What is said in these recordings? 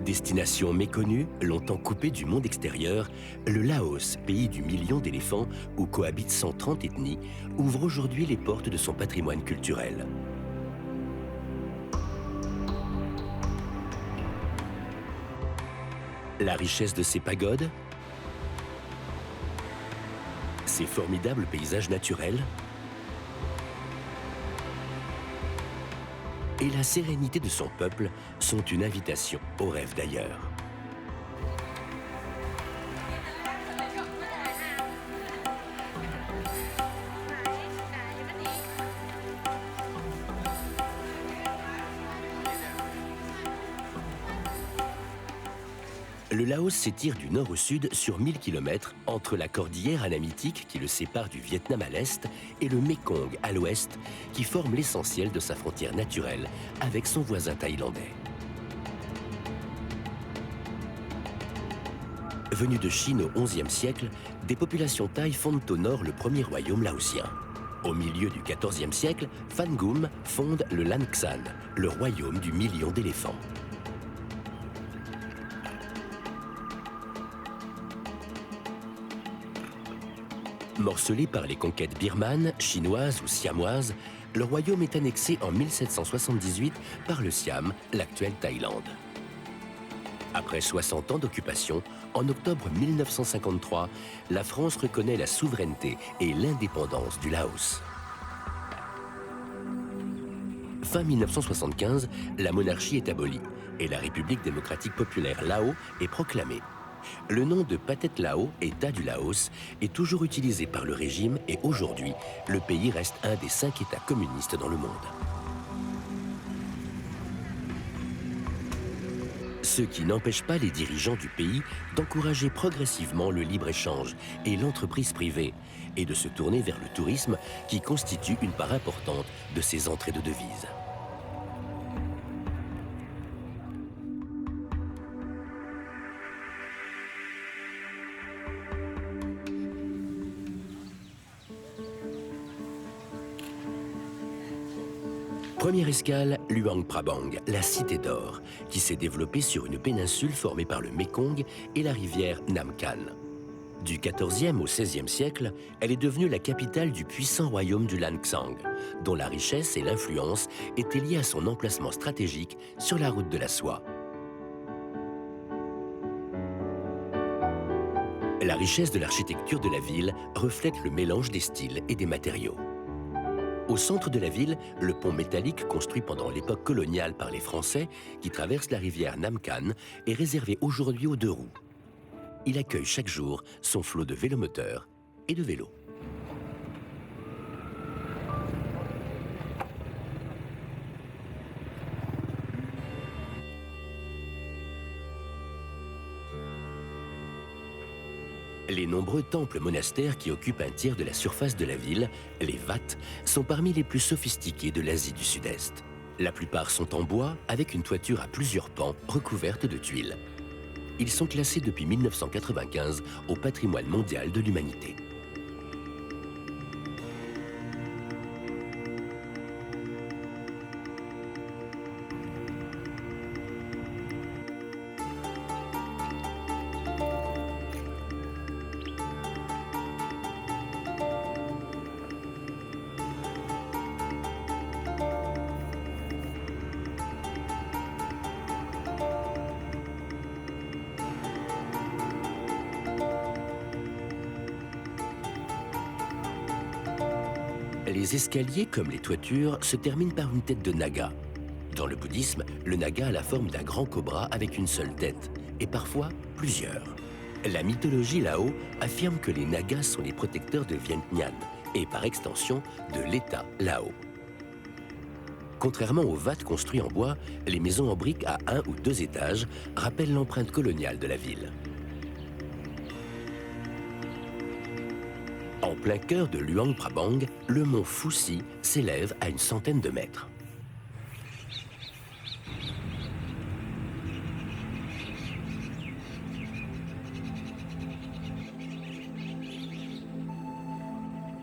Destination méconnue, longtemps coupée du monde extérieur, le Laos, pays du million d'éléphants où cohabitent 130 ethnies, ouvre aujourd'hui les portes de son patrimoine culturel. La richesse de ses pagodes, ses formidables paysages naturels et la sérénité de son peuple sont une invitation au rêve d'ailleurs. Le Laos s'étire du nord au sud sur 1000 km entre la cordillère anamitique qui le sépare du Vietnam à l'est et le Mékong à l'ouest qui forme l'essentiel de sa frontière naturelle avec son voisin thaïlandais. Venus de Chine au XIe siècle, des populations thaï fondent au nord le premier royaume laotien. Au milieu du XIVe siècle, Phan Gum fonde le Lan Xang, le royaume du million d'éléphants. Morcelé par les conquêtes birmanes, chinoises ou siamoises, le royaume est annexé en 1778 par le Siam, l'actuelle Thaïlande. Après 60 ans d'occupation, en octobre 1953, la France reconnaît la souveraineté et l'indépendance du Laos. Fin 1975, la monarchie est abolie et la République démocratique populaire Lao est proclamée. Le nom de Pathet Lao, État du Laos, est toujours utilisé par le régime et aujourd'hui, le pays reste un des 5 États communistes dans le monde. Ce qui n'empêche pas les dirigeants du pays d'encourager progressivement le libre-échange et l'entreprise privée et de se tourner vers le tourisme qui constitue une part importante de ses entrées de devises. Première escale, Luang Prabang, la cité d'or, qui s'est développée sur une péninsule formée par le Mékong et la rivière Nam Khan. Du XIVe au XVIe siècle, elle est devenue la capitale du puissant royaume du Lan Xang, dont la richesse et l'influence étaient liées à son emplacement stratégique sur la route de la soie. La richesse de l'architecture de la ville reflète le mélange des styles et des matériaux. Au centre de la ville, le pont métallique construit pendant l'époque coloniale par les Français, qui traverse la rivière Nam Khan, est réservé aujourd'hui aux 2 roues. Il accueille chaque jour son flot de vélomoteurs et de vélos. Les nombreux temples monastères qui occupent un tiers de la surface de la ville, les Wat, sont parmi les plus sophistiqués de l'Asie du Sud-Est. La plupart sont en bois, avec une toiture à plusieurs pans recouverte de tuiles. Ils sont classés depuis 1995 au patrimoine mondial de l'humanité. Les escaliers, comme les toitures, se terminent par une tête de naga. Dans le bouddhisme, le naga a la forme d'un grand cobra avec une seule tête, et parfois plusieurs. La mythologie Lao affirme que les nagas sont les protecteurs de Vientiane, et par extension de l'État Lao. Contrairement aux Wat construits en bois, les maisons en briques à 1 ou 2 étages rappellent l'empreinte coloniale de la ville. En plein cœur de Luang Prabang, le mont Phu Si s'élève à une centaine de mètres.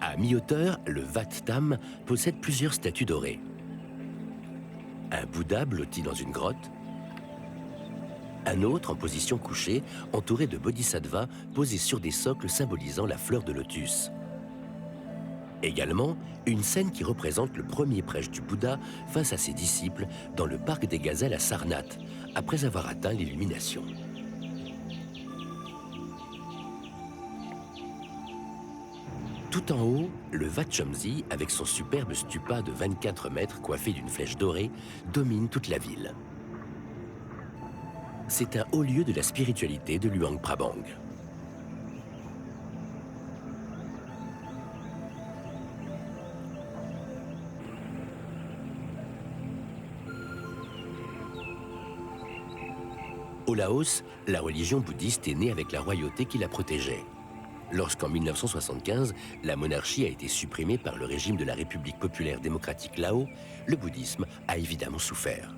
À mi-hauteur, le Wat Tam possède plusieurs statues dorées. Un Bouddha blotti dans une grotte, Un autre en position couchée, entouré de bodhisattvas posés sur des socles symbolisant la fleur de lotus. Également, une scène qui représente le premier prêche du Bouddha face à ses disciples dans le parc des gazelles à Sarnath, après avoir atteint l'illumination. Tout en haut, le Wat Chomzi, avec son superbe stupa de 24 mètres coiffé d'une flèche dorée, domine toute la ville. C'est un haut lieu de la spiritualité de Luang Prabang. Au Laos, la religion bouddhiste est née avec la royauté qui la protégeait. Lorsqu'en 1975, la monarchie a été supprimée par le régime de la République populaire démocratique Lao, le bouddhisme a évidemment souffert.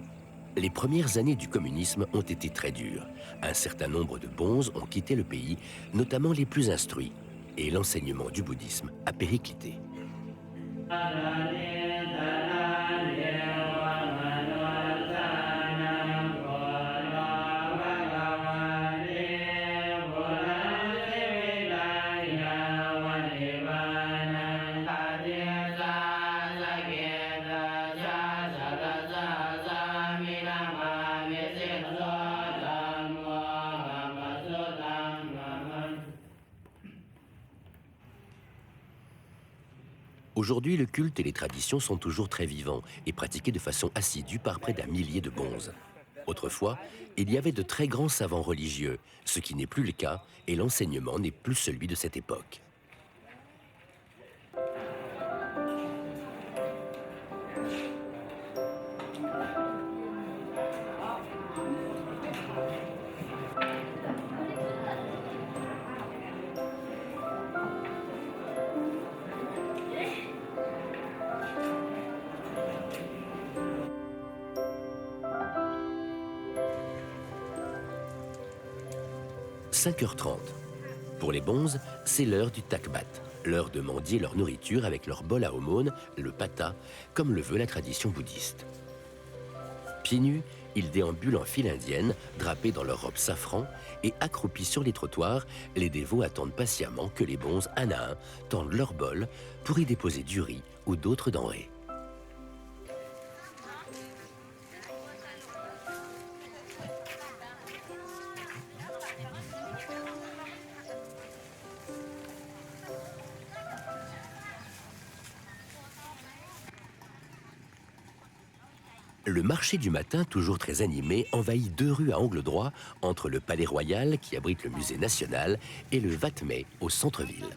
Les premières années du communisme ont été très dures. Un certain nombre de bonzes ont quitté le pays, notamment les plus instruits, et l'enseignement du bouddhisme a périclité. Aujourd'hui, le culte et les traditions sont toujours très vivants et pratiqués de façon assidue par près d'un millier de bonzes. Autrefois, il y avait de très grands savants religieux, ce qui n'est plus le cas, et l'enseignement n'est plus celui de cette époque. « 5h30. Pour les bonzes, c'est l'heure du takbat, l'heure de mendier leur nourriture avec leur bol à aumône, le pata, comme le veut la tradition bouddhiste. Pieds nus, ils déambulent en file indienne, drapés dans leur robe safran, et accroupis sur les trottoirs, les dévots attendent patiemment que les bonzes, un à un, tendent leur bol pour y déposer du riz ou d'autres denrées. Le marché du matin, toujours très animé, envahit 2 rues à angle droit entre le Palais Royal, qui abrite le musée national, et le Wat Mei, au centre-ville.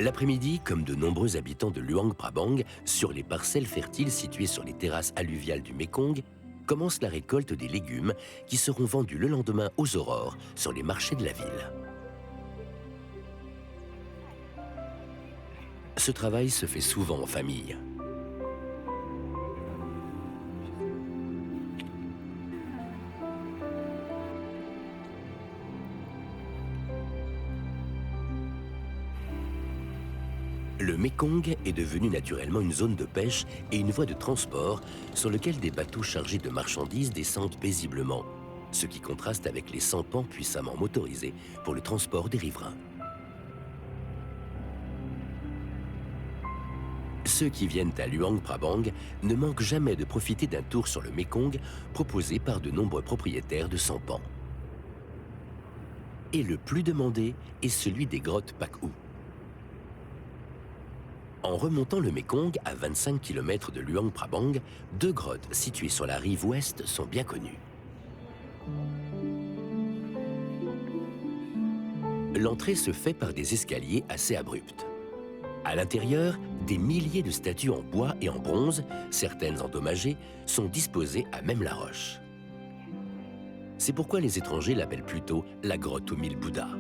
L'après-midi, comme de nombreux habitants de Luang Prabang, sur les parcelles fertiles situées sur les terrasses alluviales du Mékong, commence la récolte des légumes qui seront vendus le lendemain aux aurores sur les marchés de la ville. Ce travail se fait souvent en famille. Le Mékong Mékong est devenu naturellement une zone de pêche et une voie de transport sur lequel des bateaux chargés de marchandises descendent paisiblement, ce qui contraste avec les sampans puissamment motorisés pour le transport des riverains. Ceux qui viennent à Luang Prabang ne manquent jamais de profiter d'un tour sur le Mékong proposé par de nombreux propriétaires de sampans. Et le plus demandé est celui des grottes Pak U. En remontant le Mékong à 25 km de Luang Prabang, deux grottes situées sur la rive ouest sont bien connues. L'entrée se fait par des escaliers assez abrupts. À l'intérieur, des milliers de statues en bois et en bronze, certaines endommagées, sont disposées à même la roche. C'est pourquoi les étrangers l'appellent plutôt la grotte aux 1000 Bouddhas.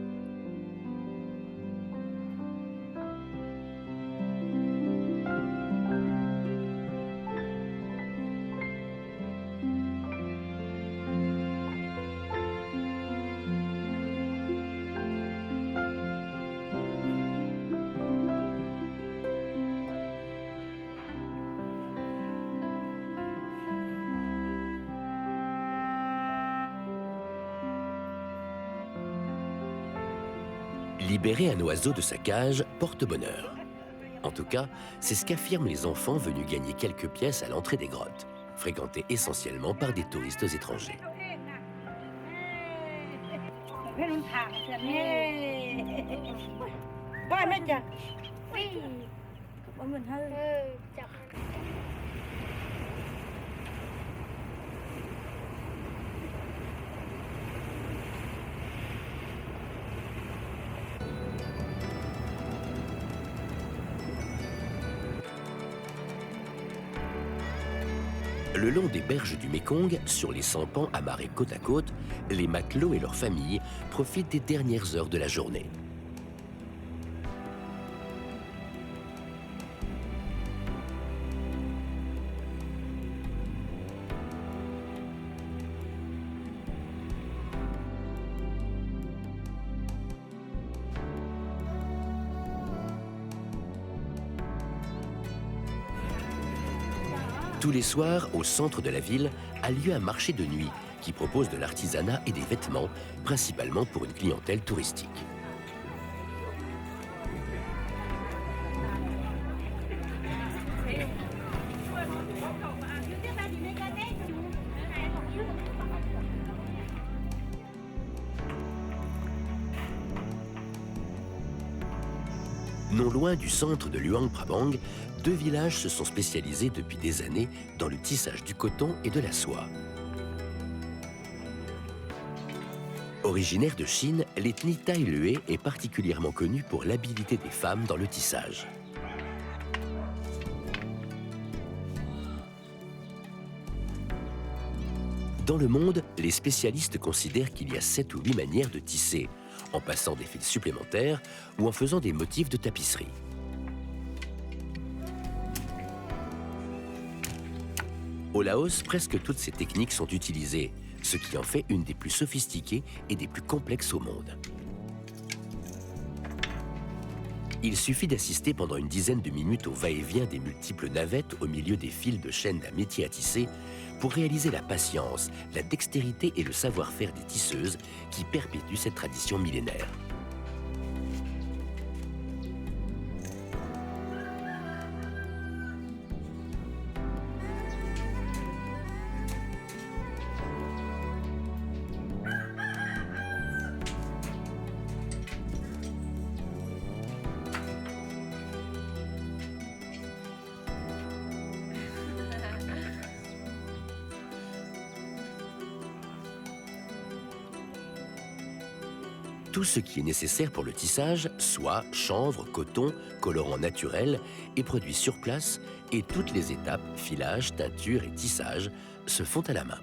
Libérer un oiseau de sa cage porte bonheur. En tout cas, c'est ce qu'affirment les enfants venus gagner quelques pièces à l'entrée des grottes, fréquentées essentiellement par des touristes étrangers. Le long des berges du Mékong, sur les sampans amarrés côte à côte, les matelots et leurs familles profitent des dernières heures de la journée. Tous les soirs, au centre de la ville, a lieu un marché de nuit qui propose de l'artisanat et des vêtements, principalement pour une clientèle touristique. Non loin du centre de Luang Prabang, deux villages se sont spécialisés depuis des années dans le tissage du coton et de la soie. Originaire de Chine, l'ethnie Thaï Lue est particulièrement connue pour l'habileté des femmes dans le tissage. Dans le monde, les spécialistes considèrent qu'il y a 7 ou 8 manières de tisser, en passant des fils supplémentaires ou en faisant des motifs de tapisserie. Au Laos, presque toutes ces techniques sont utilisées, ce qui en fait une des plus sophistiquées et des plus complexes au monde. Il suffit d'assister pendant une dizaine de minutes au va-et-vient des multiples navettes au milieu des fils de chaîne d'un métier à tisser pour réaliser la patience, la dextérité et le savoir-faire des tisseuses qui perpétuent cette tradition millénaire. Tout ce qui est nécessaire pour le tissage, soie, chanvre, coton, colorant naturel, est produit sur place et toutes les étapes, filage, teinture et tissage, se font à la main.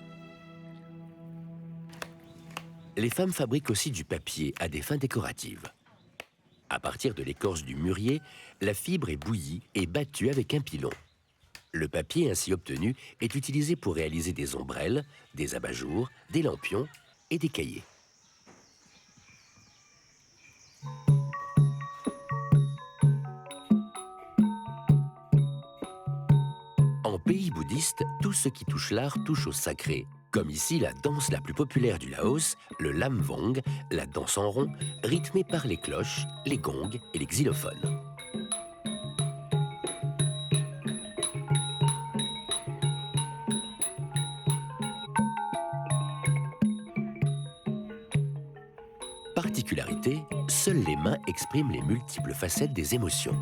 Les femmes fabriquent aussi du papier à des fins décoratives. À partir de l'écorce du mûrier, la fibre est bouillie et battue avec un pilon. Le papier ainsi obtenu est utilisé pour réaliser des ombrelles, des abat-jours, des lampions et des cahiers. En pays bouddhiste, tout ce qui touche l'art touche au sacré. Comme ici, la danse la plus populaire du Laos, le Lam Vong, la danse en rond, rythmée par les cloches, les gongs et les xylophones. Particularité, seules les mains expriment les multiples facettes des émotions.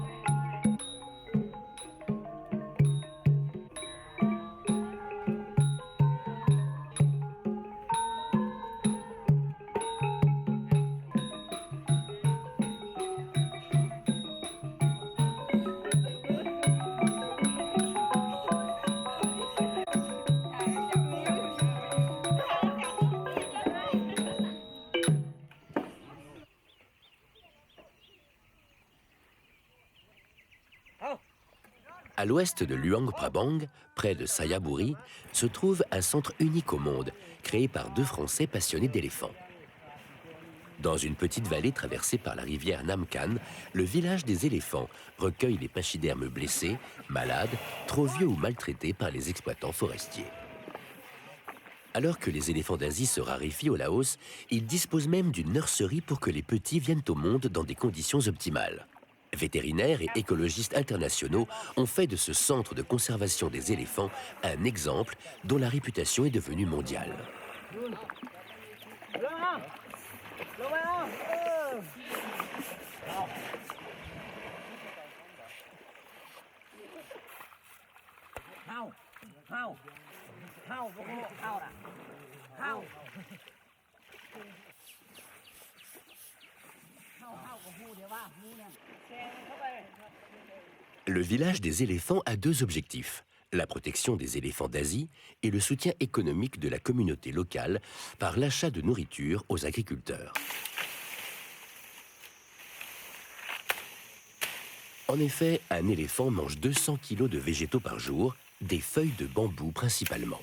À l'ouest de Luang Prabang, près de Sayaburi, se trouve un centre unique au monde, créé par 2 Français passionnés d'éléphants. Dans une petite vallée traversée par la rivière Nam Khan, le village des éléphants recueille les pachydermes blessés, malades, trop vieux ou maltraités par les exploitants forestiers. Alors que les éléphants d'Asie se raréfient au Laos, ils disposent même d'une nurserie pour que les petits viennent au monde dans des conditions optimales. Vétérinaires et écologistes internationaux ont fait de ce centre de conservation des éléphants un exemple dont la réputation est devenue mondiale. Le village des éléphants a 2 objectifs, la protection des éléphants d'Asie et le soutien économique de la communauté locale par l'achat de nourriture aux agriculteurs. En effet, un éléphant mange 200 kg de végétaux par jour, des feuilles de bambou principalement.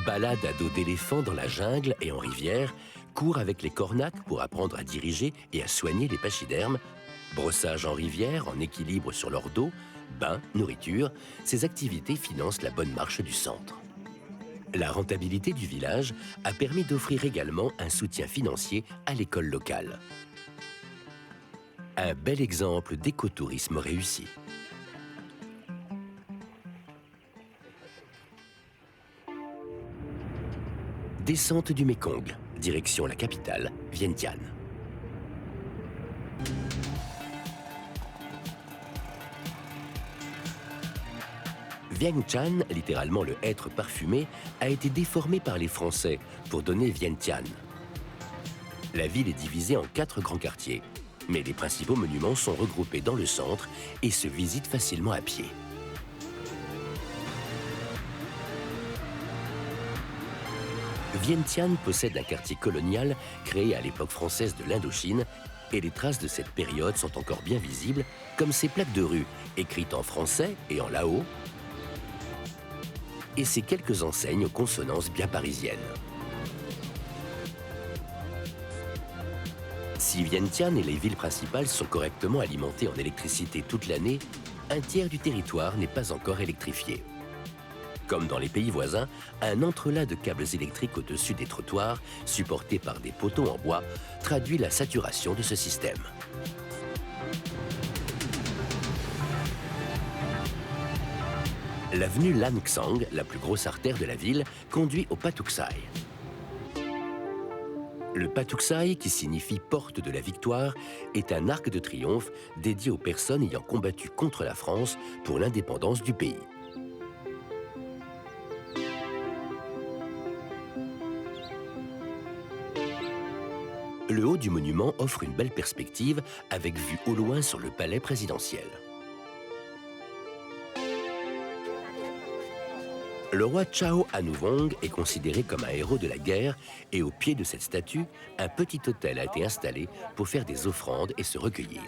Balade à dos d'éléphant dans la jungle et en rivière, cours avec les cornacs pour apprendre à diriger et à soigner les pachydermes, brossage en rivière en équilibre sur leur dos, bain, nourriture, ces activités financent la bonne marche du centre. La rentabilité du village a permis d'offrir également un soutien financier à l'école locale. Un bel exemple d'écotourisme réussi. Descente du Mékong, direction la capitale, Vientiane. Vientiane, littéralement le hêtre parfumé, a été déformé par les Français pour donner Vientiane. La ville est divisée en 4 grands quartiers, mais les principaux monuments sont regroupés dans le centre et se visitent facilement à pied. Vientiane possède un quartier colonial créé à l'époque française de l'Indochine et les traces de cette période sont encore bien visibles, comme ces plaques de rue écrites en français et en lao et ces quelques enseignes aux consonances bien parisiennes. Si Vientiane et les villes principales sont correctement alimentées en électricité toute l'année, un tiers du territoire n'est pas encore électrifié. Comme dans les pays voisins, un entrelac de câbles électriques au-dessus des trottoirs, supportés par des poteaux en bois, traduit la saturation de ce système. L'avenue Lan Xang, la plus grosse artère de la ville, conduit au Patuxai. Le Patuxai, qui signifie porte de la victoire, est un arc de triomphe dédié aux personnes ayant combattu contre la France pour l'indépendance du pays. Le haut du monument offre une belle perspective avec vue au loin sur le palais présidentiel. Le roi Chao Anouvong est considéré comme un héros de la guerre et au pied de cette statue, un petit autel a été installé pour faire des offrandes et se recueillir.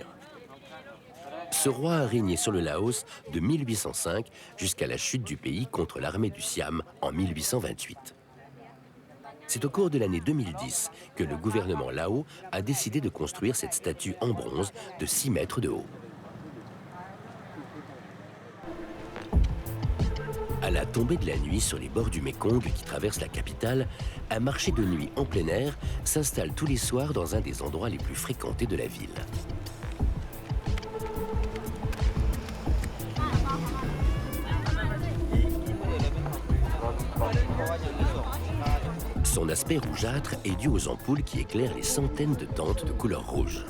Ce roi a régné sur le Laos de 1805 jusqu'à la chute du pays contre l'armée du Siam en 1828. C'est au cours de l'année 2010 que le gouvernement Lao a décidé de construire cette statue en bronze de 6 mètres de haut. À la tombée de la nuit sur les bords du Mékong qui traverse la capitale, un marché de nuit en plein air s'installe tous les soirs dans un des endroits les plus fréquentés de la ville. Son aspect rougeâtre est dû aux ampoules qui éclairent les centaines de tentes de couleur rouge.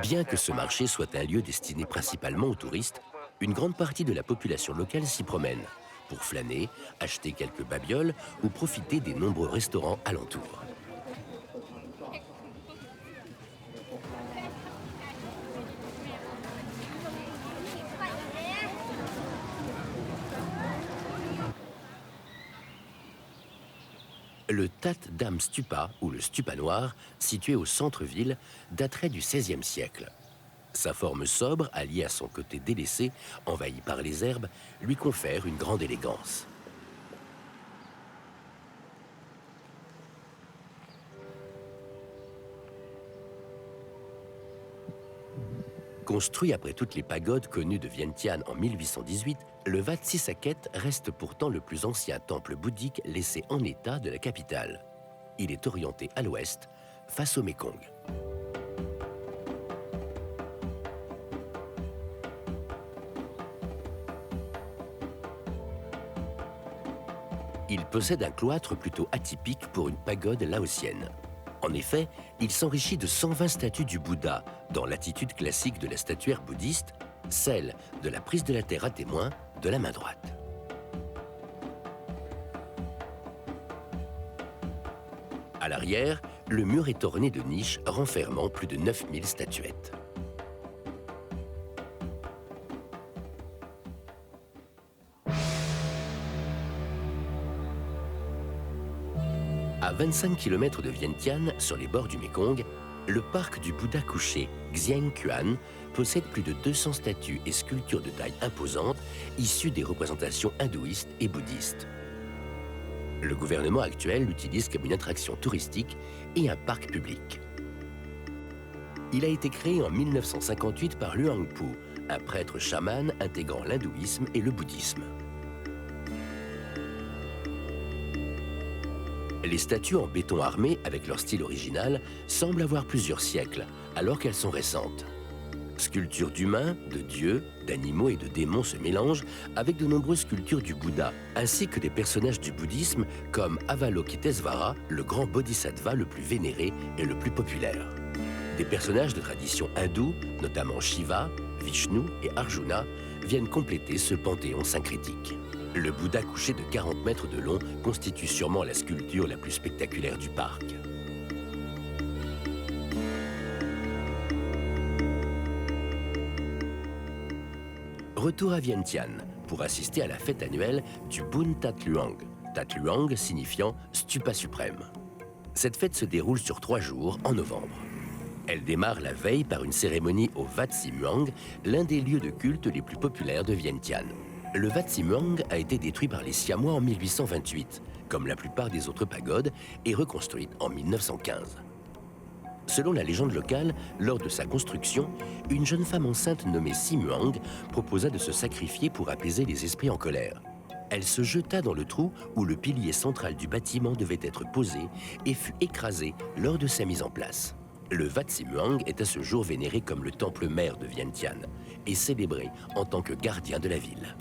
Bien que ce marché soit un lieu destiné principalement aux touristes, une grande partie de la population locale s'y promène pour flâner, acheter quelques babioles ou profiter des nombreux restaurants alentours. Le Tat Dam Stupa, ou le Stupa noir, situé au centre-ville, daterait du XVIe siècle. Sa forme sobre, alliée à son côté délaissé, envahi par les herbes, lui confère une grande élégance. Construit après toutes les pagodes connues de Vientiane en 1818, le Wat Sisaket reste pourtant le plus ancien temple bouddhique laissé en état de la capitale. Il est orienté à l'ouest, face au Mékong. Il possède un cloître plutôt atypique pour une pagode laotienne. En effet, il s'enrichit de 120 statues du Bouddha, dans l'attitude classique de la statuaire bouddhiste, celle de la prise de la terre à témoin de la main droite. À l'arrière, le mur est orné de niches renfermant plus de 9000 statuettes. À 25 km de Vientiane, sur les bords du Mékong, le parc du Bouddha couché, Xiang Kuan, possède plus de 200 statues et sculptures de taille imposante issues des représentations hindouistes et bouddhistes. Le gouvernement actuel l'utilise comme une attraction touristique et un parc public. Il a été créé en 1958 par Luang Pu, un prêtre chaman intégrant l'hindouisme et le bouddhisme. Les statues en béton armé, avec leur style original, semblent avoir plusieurs siècles, alors qu'elles sont récentes. Sculptures d'humains, de dieux, d'animaux et de démons se mélangent avec de nombreuses sculptures du Bouddha, ainsi que des personnages du bouddhisme comme Avalokitesvara, le grand bodhisattva le plus vénéré et le plus populaire. Des personnages de tradition hindoue, notamment Shiva, Vishnu et Arjuna, viennent compléter ce panthéon syncrétique. Le Bouddha couché de 40 mètres de long constitue sûrement la sculpture la plus spectaculaire du parc. Retour à Vientiane pour assister à la fête annuelle du Bun Tat Luang. Tat Luang signifiant stupa suprême. Cette fête se déroule sur 3 jours en novembre. Elle démarre la veille par une cérémonie au Wat Simuang, l'un des lieux de culte les plus populaires de Vientiane. Le Wat Simuang a été détruit par les Siamois en 1828, comme la plupart des autres pagodes, et reconstruite en 1915. Selon la légende locale, lors de sa construction, une jeune femme enceinte nommée Simuang proposa de se sacrifier pour apaiser les esprits en colère. Elle se jeta dans le trou où le pilier central du bâtiment devait être posé et fut écrasée lors de sa mise en place. Le Wat Simuang est à ce jour vénéré comme le temple mère de Vientiane et célébré en tant que gardien de la ville.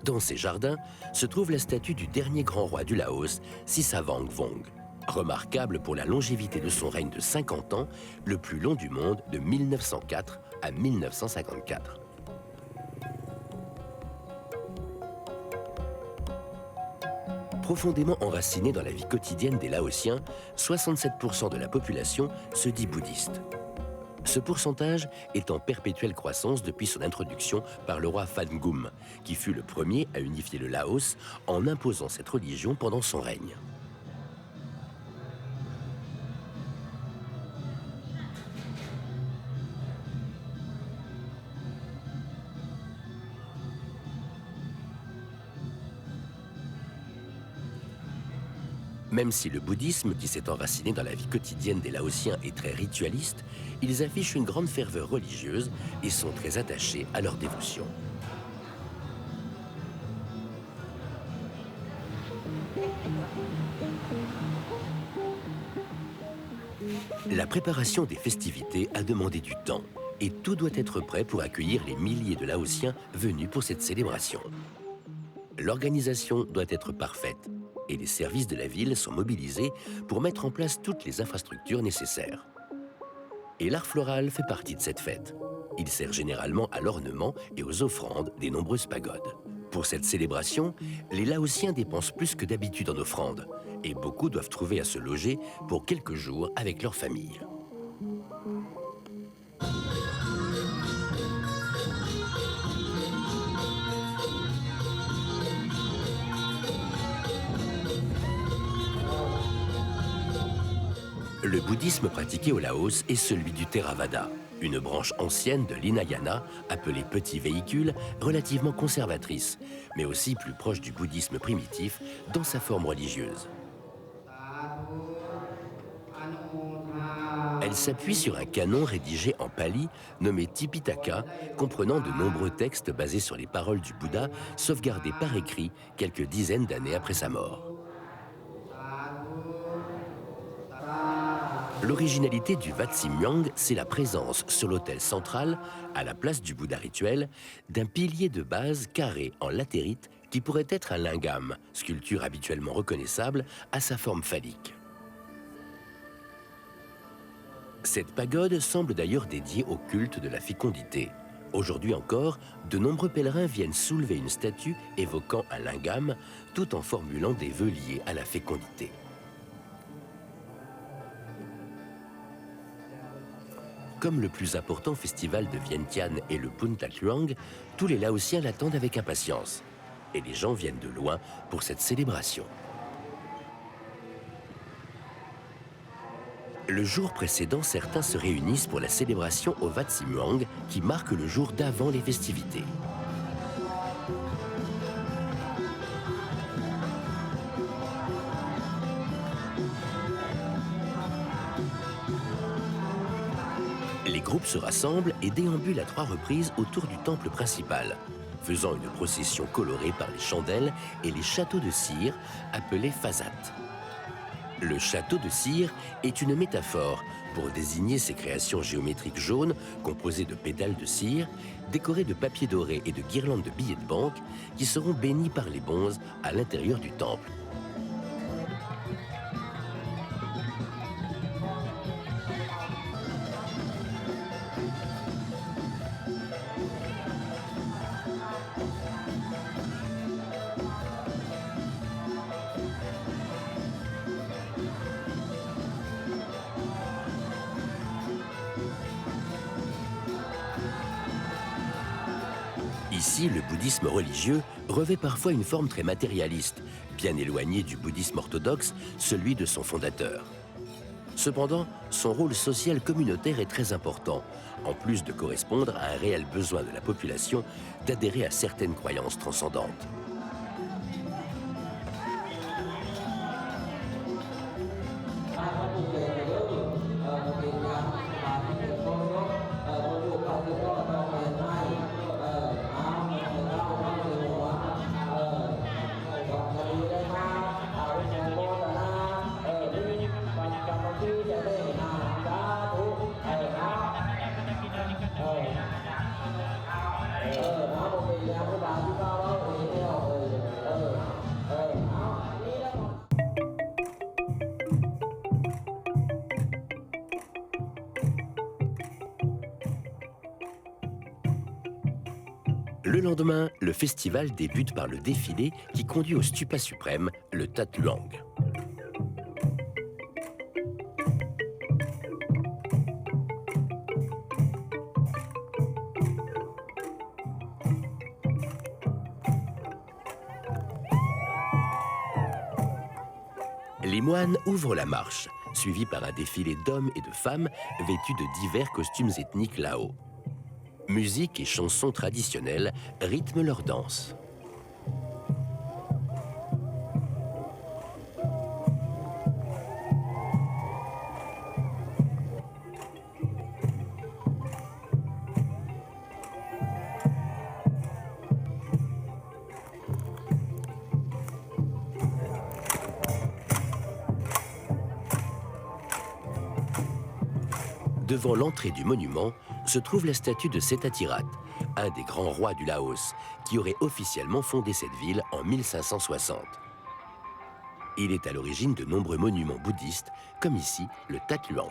Dans ces jardins se trouve la statue du dernier grand roi du Laos, Sisavangvong. Remarquable pour la longévité de son règne de 50 ans, le plus long du monde de 1904 à 1954. Profondément enraciné dans la vie quotidienne des Laotiens, 67% de la population se dit bouddhiste. Ce pourcentage est en perpétuelle croissance depuis son introduction par le roi Phan Gum, qui fut le premier à unifier le Laos en imposant cette religion pendant son règne. Même si le bouddhisme, qui s'est enraciné dans la vie quotidienne des Laotiens, est très ritualiste, ils affichent une grande ferveur religieuse et sont très attachés à leur dévotion. La préparation des festivités a demandé du temps et tout doit être prêt pour accueillir les milliers de Laotiens venus pour cette célébration. L'organisation doit être parfaite et les services de la ville sont mobilisés pour mettre en place toutes les infrastructures nécessaires. Et l'art floral fait partie de cette fête. Il sert généralement à l'ornement et aux offrandes des nombreuses pagodes. Pour cette célébration, les Laotiens dépensent plus que d'habitude en offrandes et beaucoup doivent trouver à se loger pour quelques jours avec leur famille. Le bouddhisme pratiqué au Laos est celui du Theravada, une branche ancienne de l'Hinayana, appelée petit véhicule, relativement conservatrice, mais aussi plus proche du bouddhisme primitif dans sa forme religieuse. Elle s'appuie sur un canon rédigé en pali nommé Tipitaka, comprenant de nombreux textes basés sur les paroles du Bouddha, sauvegardés par écrit quelques dizaines d'années après sa mort. L'originalité du Wat Simyang, c'est la présence sur l'autel central, à la place du Bouddha rituel, d'un pilier de base carré en latérite qui pourrait être un lingam, sculpture habituellement reconnaissable à sa forme phallique. Cette pagode semble d'ailleurs dédiée au culte de la fécondité. Aujourd'hui encore, de nombreux pèlerins viennent soulever une statue évoquant un lingam, tout en formulant des vœux liés à la fécondité. Comme le plus important festival de Vientiane est le Phunthak Luang, tous les Laotiens l'attendent avec impatience. Et les gens viennent de loin pour cette célébration. Le jour précédent, certains se réunissent pour la célébration au Wat Simuang, qui marque le jour d'avant les festivités. Les groupes se rassemblent et déambulent à 3 reprises autour du temple principal, faisant une procession colorée par les chandelles et les châteaux de cire, appelés phasat. Le château de cire est une métaphore pour désigner ces créations géométriques jaunes composées de pétales de cire, décorées de papier doré et de guirlandes de billets de banque qui seront bénis par les bonzes à l'intérieur du temple. Ici, le bouddhisme religieux revêt parfois une forme très matérialiste, bien éloignée du bouddhisme orthodoxe, celui de son fondateur. Cependant, son rôle social communautaire est très important, en plus de correspondre à un réel besoin de la population d'adhérer à certaines croyances transcendantes. Le lendemain, le festival débute par le défilé qui conduit au stupa suprême, le That Luang. Les moines ouvrent la marche, suivis par un défilé d'hommes et de femmes vêtus de divers costumes ethniques Lao. Musique et chansons traditionnelles rythment leur danse. Devant l'entrée du monument se trouve la statue de Setthathirath, un des grands rois du Laos, qui aurait officiellement fondé cette ville en 1560. Il est à l'origine de nombreux monuments bouddhistes, comme ici le That Luang.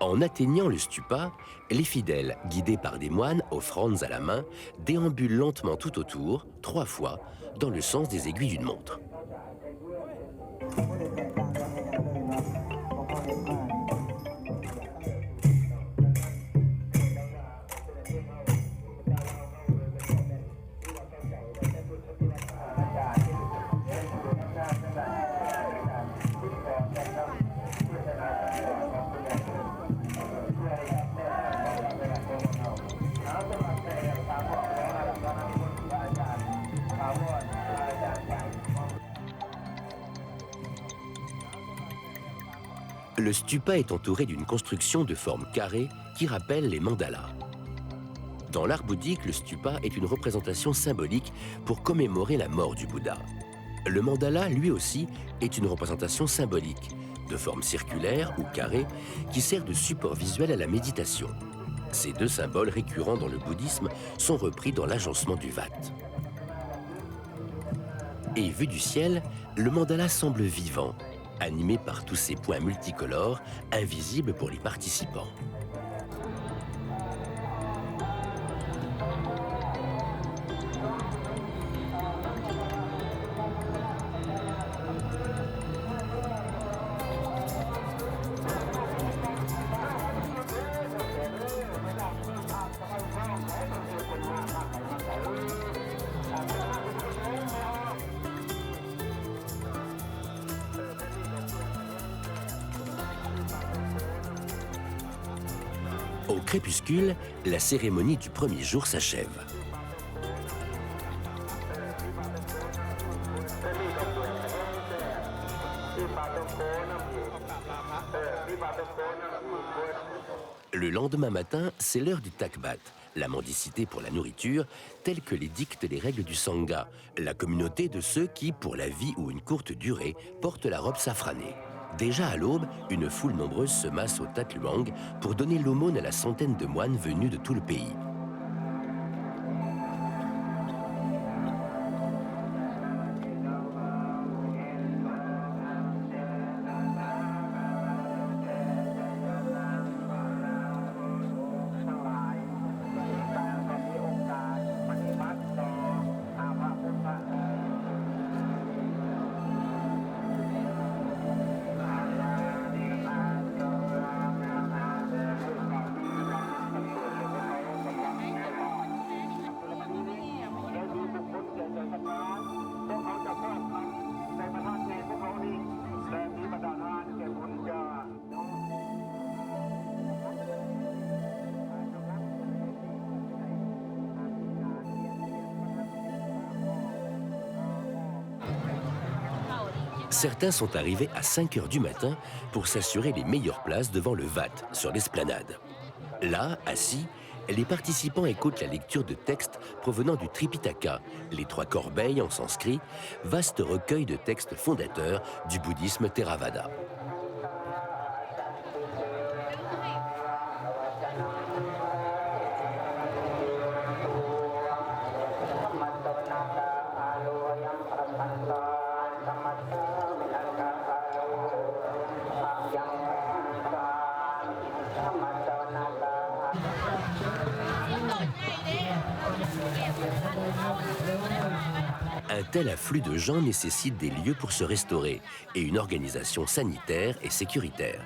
En atteignant le stupa, les fidèles, guidés par des moines offrandes à la main, déambulent lentement tout autour, 3 fois, dans le sens des aiguilles d'une montre. Le stupa est entouré d'une construction de forme carrée qui rappelle les mandalas. Dans l'art bouddhique, le stupa est une représentation symbolique pour commémorer la mort du Bouddha. Le mandala, lui aussi, est une représentation symbolique, de forme circulaire ou carrée, qui sert de support visuel à la méditation. Ces 2 symboles récurrents dans le bouddhisme sont repris dans l'agencement du vat. Et vu du ciel, le mandala semble vivant, animé par tous ces points multicolores, invisibles pour les participants. Au crépuscule, la cérémonie du premier jour s'achève. Le lendemain matin, c'est l'heure du takbat, la mendicité pour la nourriture, telle que les dictent les règles du Sangha, la communauté de ceux qui, pour la vie ou une courte durée, portent la robe safranée. Déjà à l'aube, une foule nombreuse se masse au That Luang pour donner l'aumône à la centaine de moines venus de tout le pays. Certains sont arrivés à 5 heures du matin pour s'assurer les meilleures places devant le vat, sur l'esplanade. Là, assis, les participants écoutent la lecture de textes provenant du Tripitaka, les 3 corbeilles en sanskrit, vaste recueil de textes fondateurs du bouddhisme Theravada. Un tel afflux de gens nécessite des lieux pour se restaurer et une organisation sanitaire et sécuritaire.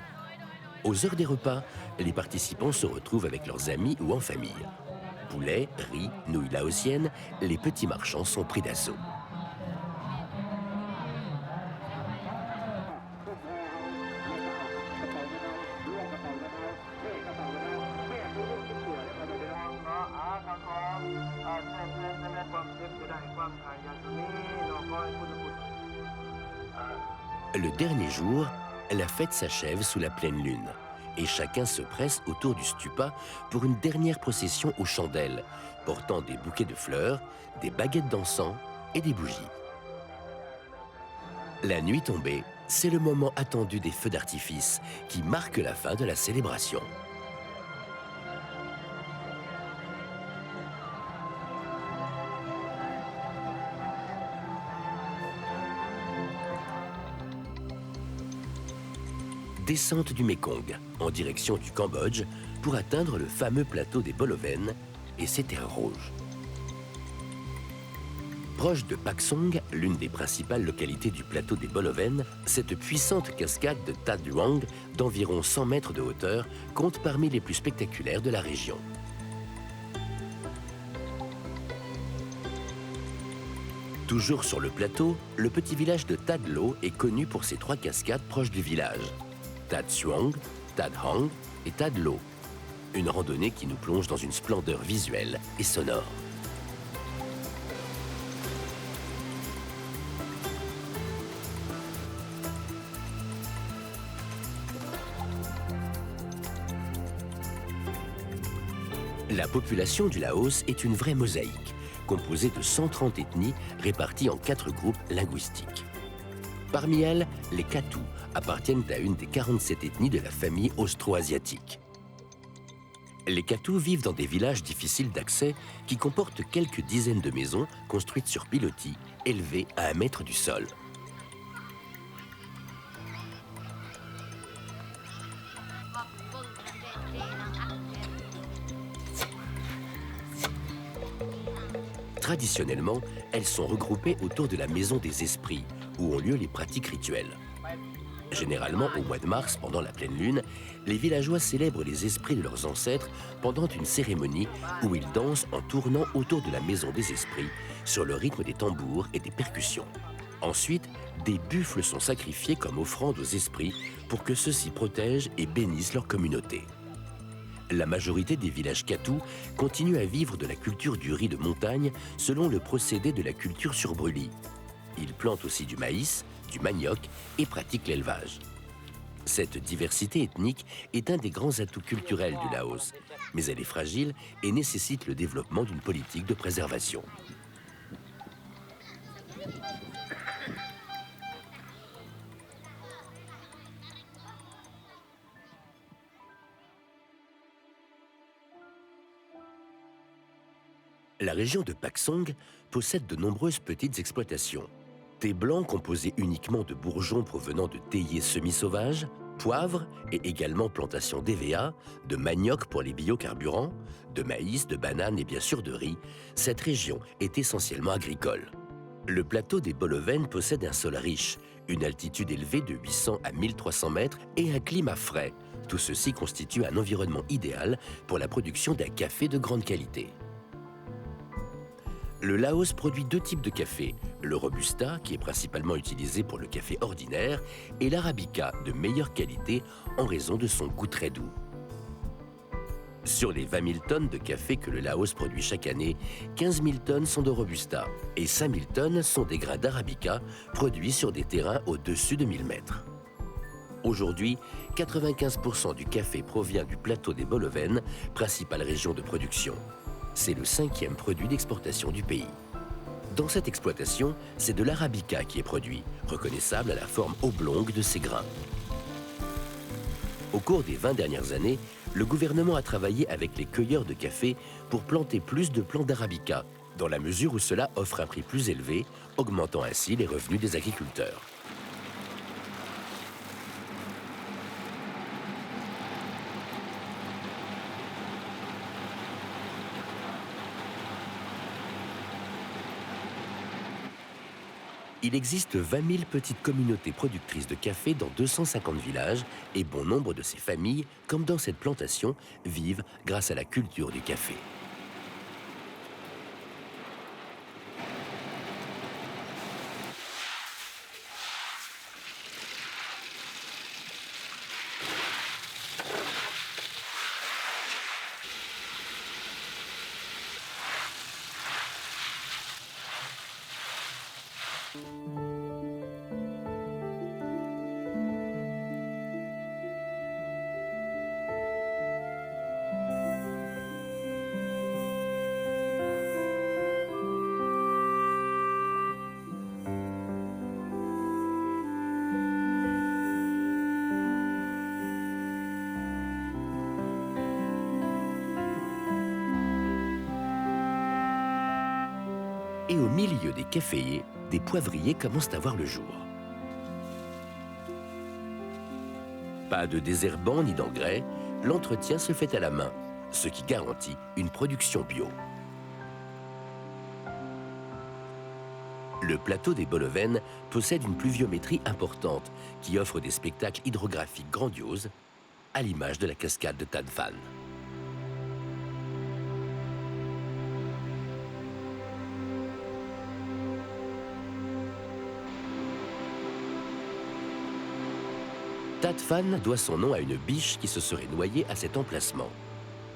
Aux heures des repas, les participants se retrouvent avec leurs amis ou en famille. Poulet, riz, nouilles laotiennes, les petits marchands sont pris d'assaut. Le dernier jour, la fête s'achève sous la pleine lune et chacun se presse autour du stupa pour une dernière procession aux chandelles, portant des bouquets de fleurs, des baguettes d'encens et des bougies. La nuit tombée, c'est le moment attendu des feux d'artifice qui marque la fin de la célébration. Descente du Mékong, en direction du Cambodge, pour atteindre le fameux plateau des Boloven et ses terres rouges. Proche de Pak Song, l'une des principales localités du plateau des Boloven, cette puissante cascade de That Luang, d'environ 100 mètres de hauteur, compte parmi les plus spectaculaires de la région. Toujours sur le plateau, le petit village de That Lo est connu pour ses 3 cascades proches du village. That Suang, That Hang et That Lo. Une randonnée qui nous plonge dans une splendeur visuelle et sonore. La population du Laos est une vraie mosaïque, composée de 130 ethnies réparties en 4 groupes linguistiques. Parmi elles, les Katu appartiennent à une des 47 ethnies de la famille austro-asiatique. Les Katu vivent dans des villages difficiles d'accès qui comportent quelques dizaines de maisons construites sur pilotis, élevées à 1 mètre du sol. Traditionnellement, elles sont regroupées autour de la maison des esprits, où ont lieu les pratiques rituelles. Généralement, au mois de mars, pendant la pleine lune, les villageois célèbrent les esprits de leurs ancêtres pendant une cérémonie où ils dansent en tournant autour de la maison des esprits sur le rythme des tambours et des percussions. Ensuite, des buffles sont sacrifiés comme offrande aux esprits pour que ceux-ci protègent et bénissent leur communauté. La majorité des villages Katu continuent à vivre de la culture du riz de montagne selon le procédé de la culture sur brûlis. Ils plantent aussi du maïs, du manioc et pratiquent l'élevage. Cette diversité ethnique est un des grands atouts culturels du Laos, mais elle est fragile et nécessite le développement d'une politique de préservation. La région de Pak Song possède de nombreuses petites exploitations. Thé blanc composé uniquement de bourgeons provenant de théiers semi-sauvages, poivre et également plantation d'EVA, de manioc pour les biocarburants, de maïs, de bananes et bien sûr de riz, cette région est essentiellement agricole. Le plateau des Boloven possède un sol riche, une altitude élevée de 800 à 1300 mètres et un climat frais. Tout ceci constitue un environnement idéal pour la production d'un café de grande qualité. Le Laos produit 2 types de café, le Robusta, qui est principalement utilisé pour le café ordinaire, et l'Arabica, de meilleure qualité en raison de son goût très doux. Sur les 20 000 tonnes de café que le Laos produit chaque année, 15 000 tonnes sont de Robusta et 5 000 tonnes sont des grains d'Arabica produits sur des terrains au-dessus de 1000 mètres. Aujourd'hui, 95% du café provient du plateau des Boloven, principale région de production. C'est le 5e produit d'exportation du pays. Dans cette exploitation, c'est de l'Arabica qui est produit, reconnaissable à la forme oblongue de ses grains. Au cours des 20 dernières années, le gouvernement a travaillé avec les cueilleurs de café pour planter plus de plants d'Arabica, dans la mesure où cela offre un prix plus élevé, augmentant ainsi les revenus des agriculteurs. Il existe 20 000 petites communautés productrices de café dans 250 villages et bon nombre de ces familles, comme dans cette plantation, vivent grâce à la culture du café. Et au milieu des caféiers, des poivriers commencent à voir le jour. Pas de désherbant ni d'engrais, l'entretien se fait à la main, ce qui garantit une production bio. Le plateau des Bolovennes possède une pluviométrie importante qui offre des spectacles hydrographiques grandioses, à l'image de la cascade de Tadvan. Tadvan doit son nom à une biche qui se serait noyée à cet emplacement.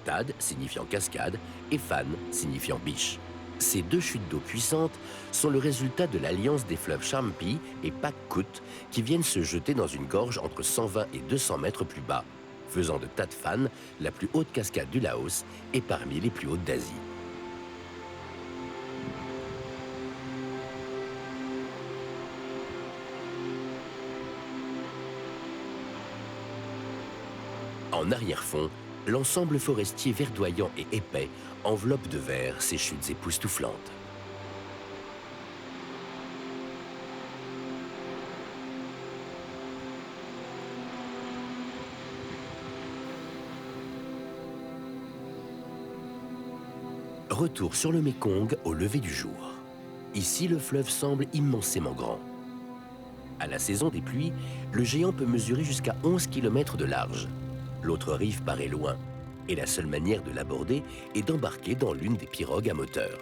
Tad signifiant cascade et Fan signifiant biche. Ces deux chutes d'eau puissantes sont le résultat de l'alliance des fleuves Champi et Pakkut qui viennent se jeter dans une gorge entre 120 et 200 mètres plus bas, faisant de Tadvan la plus haute cascade du Laos et parmi les plus hautes d'Asie. En arrière-fond, l'ensemble forestier verdoyant et épais enveloppe de vert ces chutes époustouflantes. Retour sur le Mékong au lever du jour. Ici, le fleuve semble immensément grand. À la saison des pluies, le géant peut mesurer jusqu'à 11 km de large. L'autre rive paraît loin, et la seule manière de l'aborder est d'embarquer dans l'une des pirogues à moteur.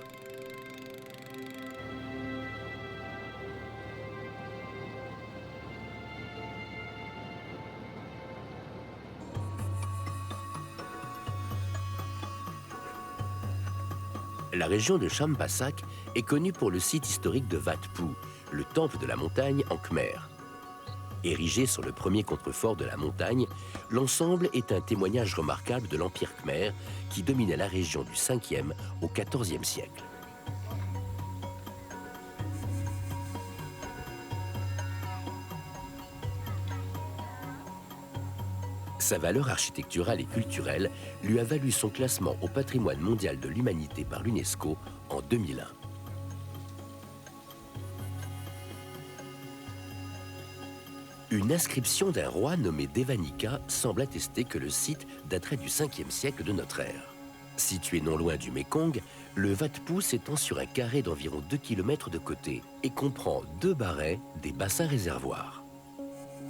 La région de Champasak est connue pour le site historique de Wat Phu, le temple de la montagne en Khmer. Érigé sur le premier contrefort de la montagne, l'ensemble est un témoignage remarquable de l'Empire khmer qui dominait la région du 5e au 14e siècle. Sa valeur architecturale et culturelle lui a valu son classement au patrimoine mondial de l'humanité par l'UNESCO en 2001. Une inscription d'un roi nommé Devanika semble attester que le site daterait du 5e siècle de notre ère. Situé non loin du Mékong, le Wat Phu s'étend sur un carré d'environ 2 km de côté et comprend 2 barrets, des bassins réservoirs.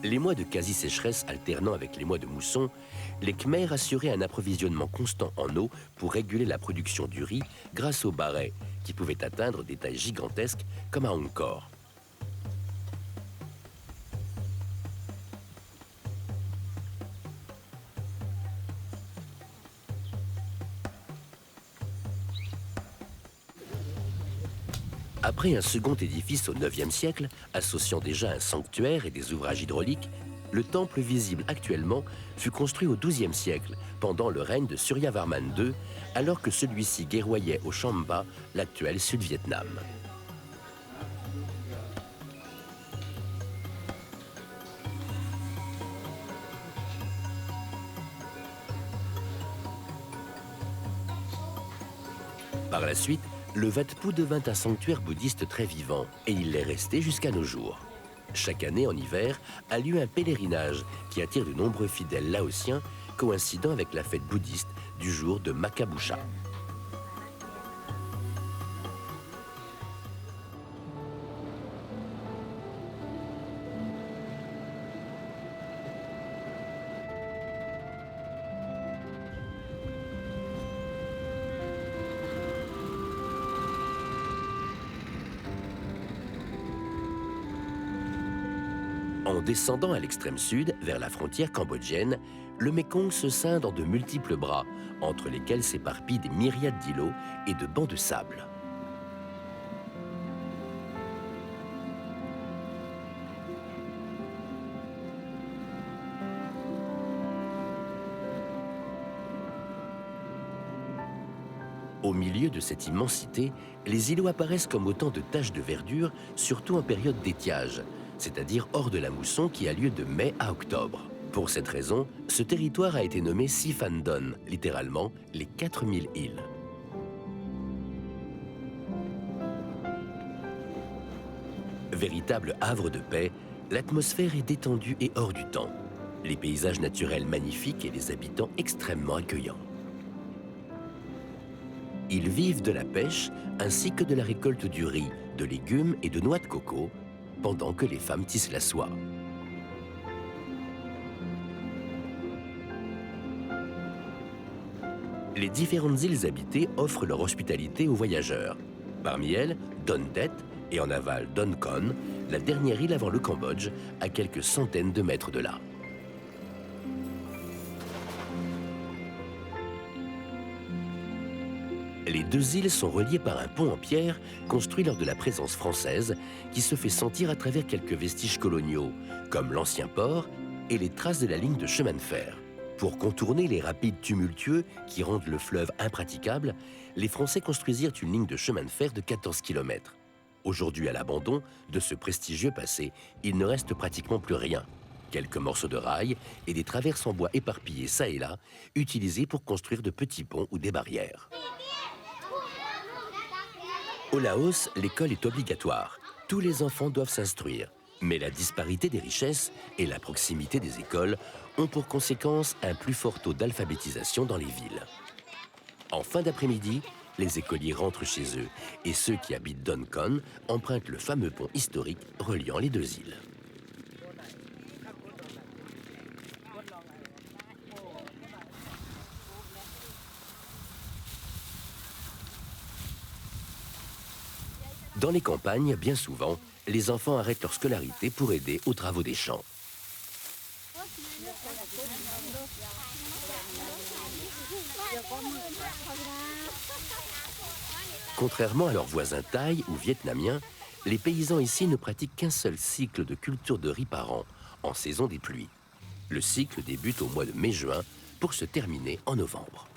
Les mois de quasi-sécheresse alternant avec les mois de mousson, les Khmers assuraient un approvisionnement constant en eau pour réguler la production du riz grâce aux barrets, qui pouvaient atteindre des tailles gigantesques comme à Angkor. Après un second édifice au IXe siècle, associant déjà un sanctuaire et des ouvrages hydrauliques, le temple visible actuellement fut construit au XIIe siècle, pendant le règne de Suryavarman II, alors que celui-ci guerroyait au Chamba, l'actuel Sud-Vietnam. Par la suite, le Wat Phu devint un sanctuaire bouddhiste très vivant, et il l'est resté jusqu'à nos jours. Chaque année, en hiver, a lieu un pèlerinage qui attire de nombreux fidèles laotiens, coïncidant avec la fête bouddhiste du jour de Makabusha. En descendant à l'extrême sud, vers la frontière cambodgienne, le Mékong se scinde en de multiples bras, entre lesquels s'éparpillent des myriades d'îlots et de bancs de sable. Au milieu de cette immensité, les îlots apparaissent comme autant de taches de verdure, surtout en période d'étiage, c'est-à-dire hors de la mousson qui a lieu de mai à octobre. Pour cette raison, ce territoire a été nommé Siphandon, littéralement les 4000 îles. Véritable havre de paix, l'atmosphère est détendue et hors du temps. Les paysages naturels magnifiques et les habitants extrêmement accueillants. Ils vivent de la pêche ainsi que de la récolte du riz, de légumes et de noix de coco, pendant que les femmes tissent la soie. Les différentes îles habitées offrent leur hospitalité aux voyageurs. Parmi elles, Don Det et en aval Don Con, la dernière île avant le Cambodge, à quelques centaines de mètres de là. Les deux îles sont reliées par un pont en pierre construit lors de la présence française qui se fait sentir à travers quelques vestiges coloniaux, comme l'ancien port et les traces de la ligne de chemin de fer. Pour contourner les rapides tumultueux qui rendent le fleuve impraticable, les Français construisirent une ligne de chemin de fer de 14 km. Aujourd'hui à l'abandon de ce prestigieux passé, il ne reste pratiquement plus rien. Quelques morceaux de rails et des traverses en bois éparpillées çà et là, utilisés pour construire de petits ponts ou des barrières. Au Laos, l'école est obligatoire. Tous les enfants doivent s'instruire. Mais la disparité des richesses et la proximité des écoles ont pour conséquence un plus fort taux d'alphabétisation dans les villes. En fin d'après-midi, les écoliers rentrent chez eux et ceux qui habitent Don Con empruntent le fameux pont historique reliant les deux îles. Dans les campagnes, bien souvent, les enfants arrêtent leur scolarité pour aider aux travaux des champs. Contrairement à leurs voisins thaïs ou vietnamiens, les paysans ici ne pratiquent qu'un seul cycle de culture de riz par an, en saison des pluies. Le cycle débute au mois de mai-juin pour se terminer en novembre.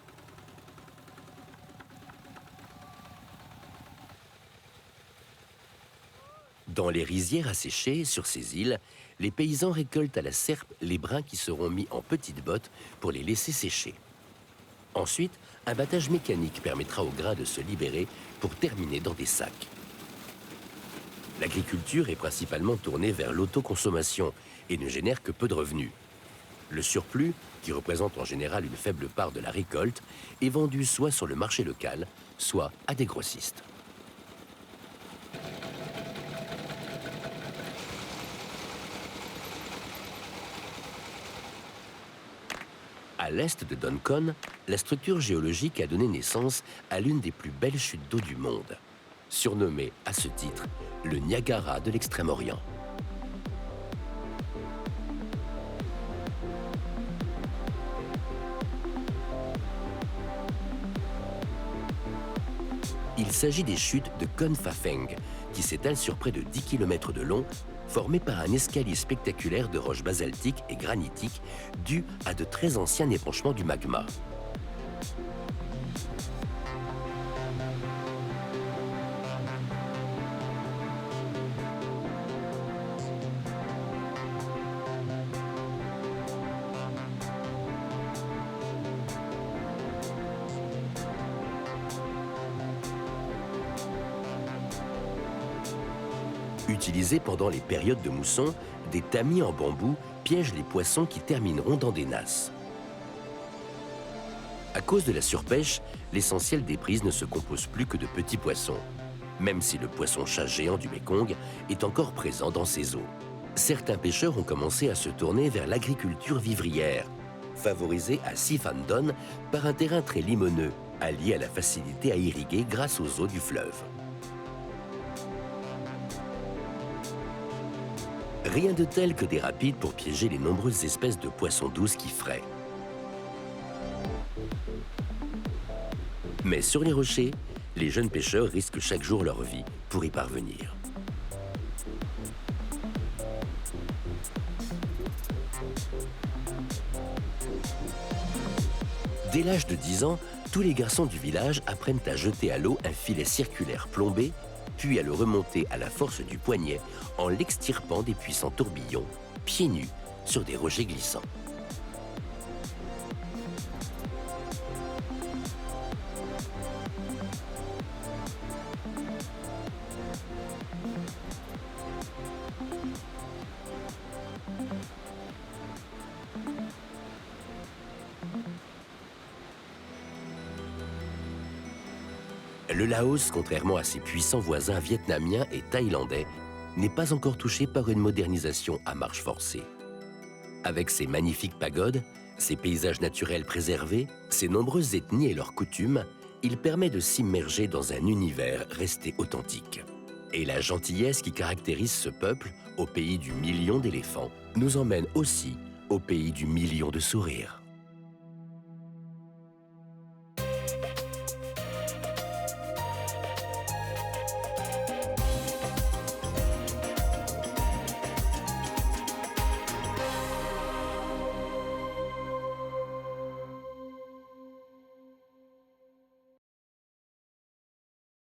Dans les rizières asséchées, sur ces îles, les paysans récoltent à la serpe les brins qui seront mis en petites bottes pour les laisser sécher. Ensuite, un battage mécanique permettra aux grains de se libérer pour terminer dans des sacs. L'agriculture est principalement tournée vers l'autoconsommation et ne génère que peu de revenus. Le surplus, qui représente en général une faible part de la récolte, est vendu soit sur le marché local, soit à des grossistes. À l'est de Don Con, la structure géologique a donné naissance à l'une des plus belles chutes d'eau du monde, surnommée à ce titre le Niagara de l'Extrême-Orient. Il s'agit des chutes de Kon Pha Pheng, qui s'étalent sur près de 10 km de long, formées par un escalier spectaculaire de roches basaltiques et granitiques dû à de très anciens épanchements du magma. Utilisés pendant les périodes de mousson, des tamis en bambou piègent les poissons qui termineront dans des nasses. À cause de la surpêche, l'essentiel des prises ne se compose plus que de petits poissons, même si le poisson-chat géant du Mékong est encore présent dans ces eaux. Certains pêcheurs ont commencé à se tourner vers l'agriculture vivrière, favorisée à Siphandon par un terrain très limoneux, allié à la facilité à irriguer grâce aux eaux du fleuve. Rien de tel que des rapides pour piéger les nombreuses espèces de poissons douces qui fraient. Mais sur les rochers, les jeunes pêcheurs risquent chaque jour leur vie pour y parvenir. Dès l'âge de 10 ans, tous les garçons du village apprennent à jeter à l'eau un filet circulaire plombé, puis à le remonter à la force du poignet en l'extirpant des puissants tourbillons, pieds nus, sur des rochers glissants. Le Laos, contrairement à ses puissants voisins vietnamiens et thaïlandais, n'est pas encore touché par une modernisation à marche forcée. Avec ses magnifiques pagodes, ses paysages naturels préservés, ses nombreuses ethnies et leurs coutumes, il permet de s'immerger dans un univers resté authentique. Et la gentillesse qui caractérise ce peuple, au pays du million d'éléphants, nous emmène aussi au pays du million de sourires.